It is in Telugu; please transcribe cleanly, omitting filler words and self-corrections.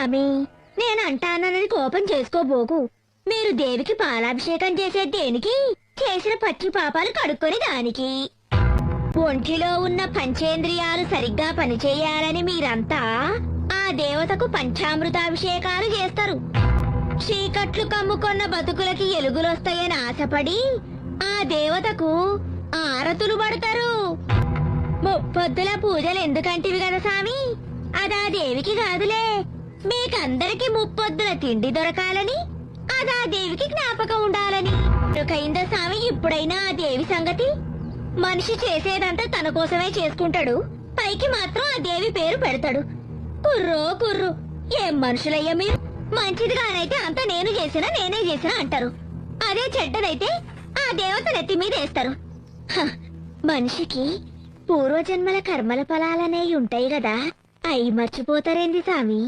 స్వామి, నేనంటానని కోపం చేసుకోబోకు. మీరు దేవికి పాలాభిషేకం చేసే దేనికి? చేసిన పచ్చి పాపాలు కడుక్కొని దానికి. ఒంటిలో ఉన్న పంచేంద్రియాలు సరిగ్గా పనిచేయాలని మీరంతా ఆ దేవతకు పంచామృతాభిషేకాలు చేస్తారు. చీకట్లు కమ్ముకొన్న బతుకులకి ఎలుగులొస్తాయని ఆశపడి ఆ దేవతకు ఆరతులు పడతారు. ముప్పొద్దుల పూజలు ఎందుకంటివి కదా స్వామి? అదా దేవికి కాదులే, మీకందరికి ముప్పొద్దుల తిండి దొరకాలని, అదా దేవికి జ్ఞాపకం ఉండాలని. కైంద స్వామి ఇప్పుడైనా ఆ దేవి సంగతి. మనిషి చేసేదంతా తన కోసమే చేసుకుంటాడు, పైకి మాత్రం ఆ దేవి పేరు పెడతాడు. కుర్రో కుర్రు, ఏం మనుషులయ్యా మీరు? మంచిదిగానైతే అంతా నేనే చేసినా అంటారు. అదే చెడ్డదైతే ఆ దేవత నెత్తి మీద వేస్తారు. మనిషికి పూర్వజన్మల కర్మల ఫలాలనేవి ఉంటాయి కదా, అయి మర్చిపోతారేంది స్వామి?